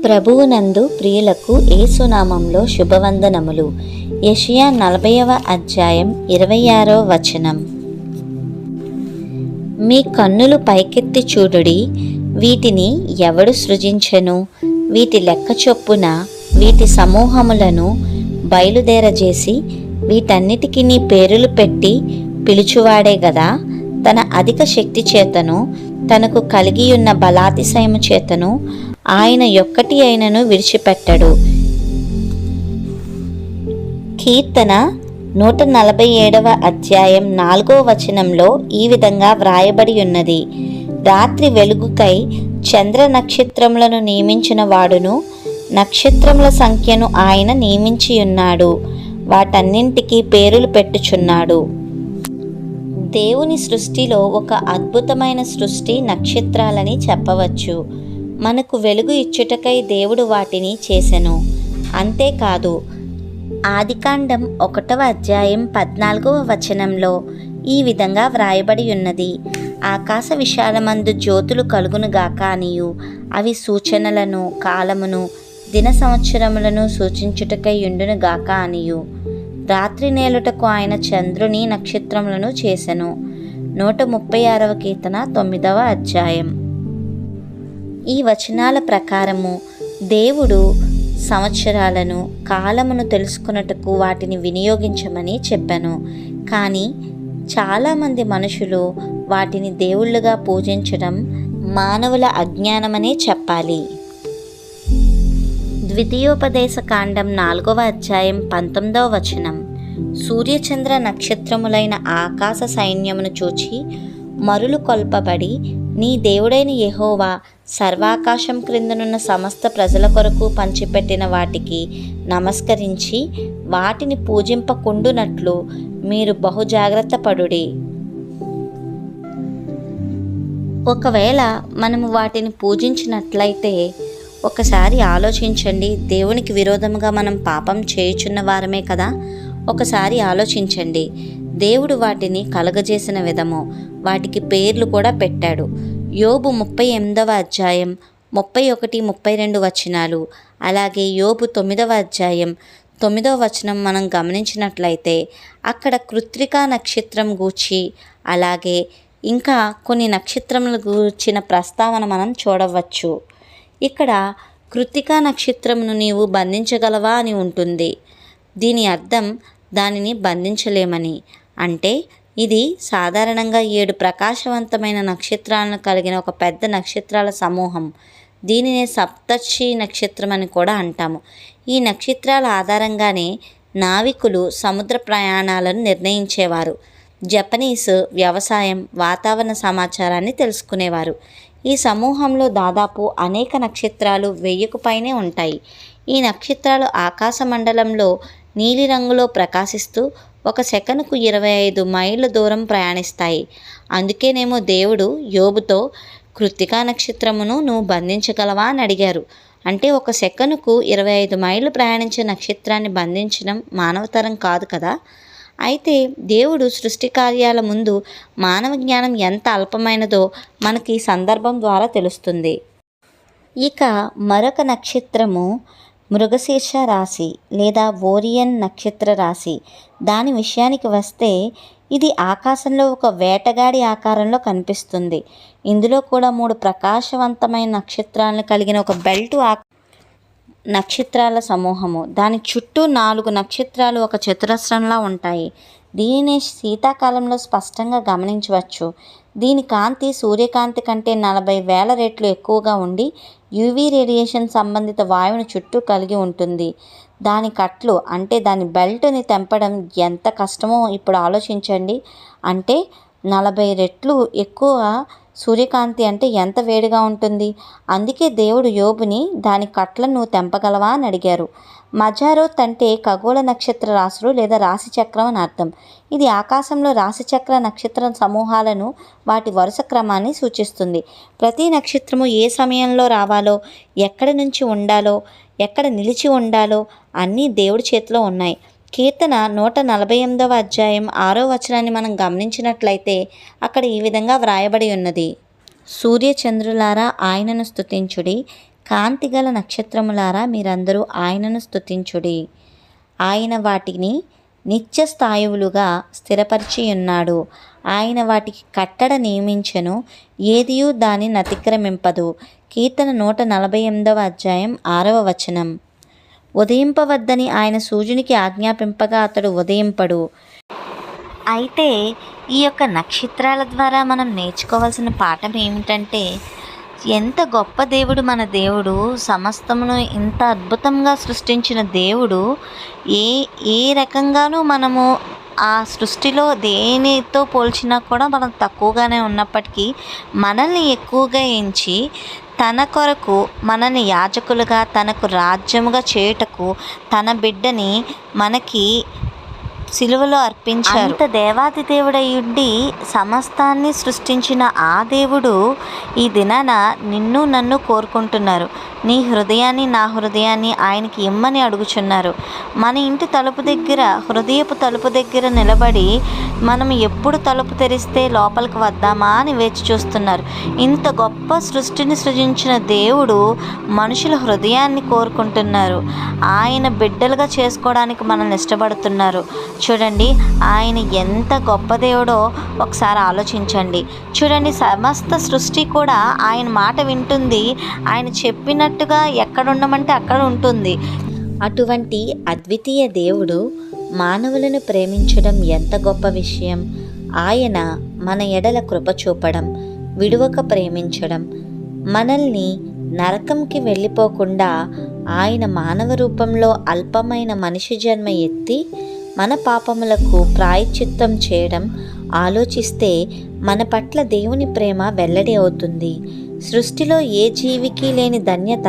ప్రభువునందు ప్రియులకు యేసునామంలో శుభవందనములు. యెషయా 40వ అధ్యాయం 26వ వచనం. మీ కన్నులు పైకెత్తి చూడుడి, వీటిని ఎవడు సృజించెను? వీటి లెక్క చొప్పున వీటి సమూహములను బయలుదేరజేసి వీటన్నిటికీ నీ పేరులు పెట్టి పిలుచువాడే గదా. తన అధిక శక్తి చేతను తనకు కలిగియున్న బలాతిశయము చేతను ఆయన యొక్కటి అయినను విడిచిపెట్టడు. కీర్తన 147వ అధ్యాయం 4వ వచనంలో ఈ విధంగా వ్రాయబడి ఉన్నది. రాత్రి వెలుగుకై చంద్ర నక్షత్రములను నియమించిన వాడును, నక్షత్రముల సంఖ్యను ఆయన నియమించియున్నాడు, వాటన్నింటికీ పేరులు పెట్టుచున్నాడు. దేవుని సృష్టిలో ఒక అద్భుతమైన సృష్టి నక్షత్రాలని చెప్పవచ్చు. మనకు వెలుగు ఇచ్చుటకై దేవుడు వాటిని చేసెను. అంతేకాదు, ఆదికాండం 1వ అధ్యాయం 14వ వచనంలో ఈ విధంగా వ్రాయబడి ఉన్నది. ఆకాశ విశాలమందు జ్యోతులు కలుగునుగాక అనియు, అవి సూచనలను, కాలమును, దిన సంవత్సరములను సూచించుటకై యుండునుగాక అనియు. రాత్రి నేలుటకు ఆయన చంద్రుని నక్షత్రములను చేసెను. 136వ కీర్తన 9వ అధ్యాయం. ఈ వచనాల ప్రకారము దేవుడు సంవత్సరాలను, కాలమును తెలుసుకున్నట్టుకు వాటిని వినియోగించమని చెప్పాను. కానీ చాలామంది మనుషులు వాటిని దేవుళ్ళుగా పూజించడం మానవుల అజ్ఞానమనే చెప్పాలి. ద్వితీయోపదేశ కాండం 4వ అధ్యాయం 19వ వచనం. సూర్యచంద్ర నక్షత్రములైన ఆకాశ సైన్యమును చూచి మరులు కొల్పబడి, నీ దేవుడైన యెహోవా సర్వాకాశం క్రిందనున్న సమస్త ప్రజల కొరకు పంచిపెట్టిన వాటికి నమస్కరించి వాటిని పూజింపకుండునట్లు మీరు బహు జాగ్రత్త పడుడి. ఒకవేళ మనము వాటిని పూజించినట్లయితే ఒకసారి ఆలోచించండి. దేవునికి విరోధముగా మనం పాపం చేయుచున్న వారమే కదా. ఒకసారి ఆలోచించండి. దేవుడు వాటిని కలగజేసిన విధము, వాటికి పేర్లు కూడా పెట్టాడు. యోబు 38వ అధ్యాయం 31, 32 వచనాలు, అలాగే యోబు 9వ అధ్యాయం 9వ వచనం మనం గమనించినట్లయితే అక్కడ కృత్తికా నక్షత్రం గూర్చి, అలాగే ఇంకా కొన్ని నక్షత్రముల గూర్చిన ప్రస్తావన మనం చూడవచ్చు. ఇక్కడ కృత్తికా నక్షత్రమును నీవు బంధించగలవా అని ఉంటుంది. దీని అర్థం దానిని బంధించలేమని. అంటే ఇది సాధారణంగా 7 ప్రకాశవంతమైన నక్షత్రాలను కలిగిన ఒక పెద్ద నక్షత్రాల సమూహం. దీనినే సప్తర్షి నక్షత్రం అని కూడా అంటాము. ఈ నక్షత్రాల ఆధారంగానే నావికులు సముద్ర ప్రయాణాలను నిర్ణయించేవారు. జపనీస్ వ్యవసాయం, వాతావరణ సమాచారాన్ని తెలుసుకునేవారు. ఈ సమూహంలో దాదాపు అనేక నక్షత్రాలు 1000కు పైనే ఉంటాయి. ఈ నక్షత్రాలు ఆకాశ మండలంలో నీలిరంగులో ప్రకాశిస్తూ ఒక సెకనుకు 25 మైళ్ళ దూరం ప్రయాణిస్తాయి. అందుకేనేమో దేవుడు యోబుతో కృత్తికా నక్షత్రమును నువ్వు బంధించగలవా అని అడిగారు. అంటే ఒక సెకనుకు 25 మైళ్ళు ప్రయాణించే నక్షత్రాన్ని బంధించడం మానవతరం కాదు కదా. అయితే దేవుడు సృష్టి కార్యాల ముందు మానవ జ్ఞానం ఎంత అల్పమైనదో మనకి ఈ సందర్భం ద్వారా తెలుస్తుంది. ఇక మరొక నక్షత్రము మృగశీర్ష రాశి లేదా ఓరియన్ నక్షత్ర రాశి. దాని విషయానికి వస్తే ఇది ఆకాశంలో ఒక వేటగాడి ఆకారంలో కనిపిస్తుంది. ఇందులో కూడా 3 ప్రకాశవంతమైన నక్షత్రాలను కలిగిన ఒక బెల్టు నక్షత్రాల సమూహము. దాని చుట్టూ 4 నక్షత్రాలు ఒక చతురస్రంలా ఉంటాయి. దీనిని శీతాకాలంలో స్పష్టంగా గమనించవచ్చు. దీని కాంతి సూర్యకాంతి కంటే 40,000 రెట్లు ఎక్కువగా ఉండి యూవీ రేడియేషన్ సంబంధిత వాయువుని చుట్టూ కలిగి ఉంటుంది. దాని కట్లు అంటే దాని బెల్ట్ని తెంపడం ఎంత కష్టమో ఇప్పుడు ఆలోచించండి. అంటే 40 రెట్లు ఎక్కువ సూర్యకాంతి అంటే ఎంత వేడిగా ఉంటుంది. అందుకే దేవుడు యోబుని దాని కట్లను నువ్వు తెంపగలవా అని అడిగారు. మజారోత్ అంటే ఖగోళ నక్షత్ర రాశులు లేదా రాశి చక్రం అని అర్థం. ఇది ఆకాశంలో రాశిచక్ర నక్షత్ర సమూహాలను, వాటి వరుస క్రమాన్ని సూచిస్తుంది. ప్రతి నక్షత్రము ఏ సమయంలో రావాలో, ఎక్కడి నుంచి ఉండాలో, ఎక్కడ నిలిచి ఉండాలో అన్నీ దేవుడి చేతిలో ఉన్నాయి. కీర్తన 148వ అధ్యాయం 6వ వచనాన్ని మనం గమనించినట్లయితే అక్కడ ఈ విధంగా వ్రాయబడి ఉన్నది. సూర్యచంద్రులారా ఆయనను స్తుతించుడి, కాంతిగల నక్షత్రములారా మీరందరూ ఆయనను స్తుతించుడి. ఆయన వాటిని నిత్య స్థాయువులుగా స్థిరపరిచి ఉన్నాడు. ఆయన వాటికి కట్టడ నియమించెను, ఏదియూ దానిని అతిక్రమింపదు. కీర్తన 148 ఉదయింపవద్దని ఆయన సూర్యునికి ఆజ్ఞాపింపగా అతడు ఉదయింపడు. అయితే ఈ యొక్క నక్షత్రాల ద్వారా మనం నేర్చుకోవాల్సిన పాఠం ఏమిటంటే, ఎంత గొప్ప దేవుడు మన దేవుడు. సమస్తమును ఇంత అద్భుతంగా సృష్టించిన దేవుడు ఏ రకంగానూ మనము ఆ సృష్టిలో దేనితో పోల్చినా కూడా మనం తక్కువగానే ఉన్నప్పటికీ మనల్ని ఎక్కువగా ఎంచి తన కొరకు మనల్ని యాజకులుగా తనకు రాజ్యముగా చేయుటకు తన బిడ్డని మనకి సిలువలో అర్పించారు. అంత దేవాది దేవుడై ఉండి సమస్తాన్ని సృష్టించిన ఆ దేవుడు ఈ దినాన నిన్ను నన్ను కోరుకుంటున్నారు. నీ హృదయాన్ని నా హృదయాన్ని ఆయనకి ఇమ్మని అడుగుచున్నారు. మన ఇంటి తలుపు దగ్గర, హృదయపు తలుపు దగ్గర నిలబడి మనం ఎప్పుడు తలుపు తెరిస్తే లోపలికి వద్దామా అని వేచి చూస్తున్నారు. ఇంత గొప్ప సృష్టిని సృజించిన దేవుడు మనుషుల హృదయాన్ని కోరుకుంటున్నారు. ఆయన బిడ్డలుగా చేసుకోవడానికి మనల్ని ఇష్టపడుతున్నారు. చూడండి ఆయన ఎంత గొప్ప దేవుడో ఒకసారి ఆలోచించండి. చూడండి, సమస్త సృష్టి కూడా ఆయన మాట వింటుంది. ఆయన చెప్పినట్టుగా ఎక్కడ ఉండమంటే అక్కడ ఉంటుంది. అటువంటి అద్వితీయ దేవుడు మానవులను ప్రేమించడం ఎంత గొప్ప విషయం. ఆయన మన ఎడల కృప చూపడం, విడువక ప్రేమించడం, మనల్ని నరకంకి వెళ్ళిపోకుండా ఆయన మానవ రూపంలో అల్పమైన మనిషి జన్మ ఎత్తి మన పాపములకు ప్రాయశ్చిత్తం చేయడం ఆలోచిస్తే మన పట్ల దేవుని ప్రేమ వెల్లడి అవుతుంది. సృష్టిలో ఏ జీవికి లేని ధన్యత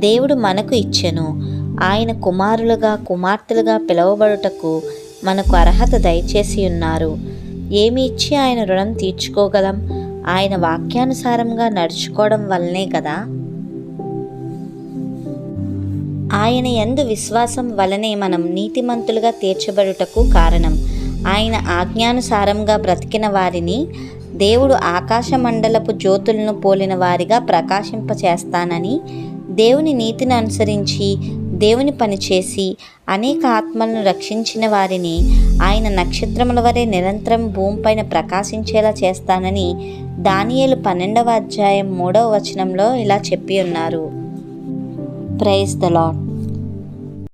దేవుడు మనకు ఇచ్చెను. ఆయన కుమారులుగా కుమార్తెలుగా పిలువబడుటకు మనకు అర్హత దయచేసి ఉన్నారు. ఏమి ఇచ్చి ఆయన రుణం తీర్చుకోగలం? ఆయన వాక్యానుసారంగా నడుచుకోవడం వల్లనే కదా. ఆయన యందు విశ్వాసం వలనే మనం నీతిమంతులుగా తీర్చబడుటకు కారణం. ఆయన ఆజ్ఞానుసారంగా బ్రతికిన వారిని దేవుడు ఆకాశ మండలపు జ్యోతులను పోలిన వారిగా ప్రకాశింపచేస్తానని, దేవుని నీతిని అనుసరించి దేవుని పనిచేసి అనేక ఆత్మలను రక్షించిన వారిని ఆయన నక్షత్రముల వలె నిరంతరం భూమిపైన ప్రకాశించేలా చేస్తానని దానియేలు 12వ అధ్యాయం 3వ వచనంలో ఇలా చెప్పి ఉన్నారు. Praise the lord.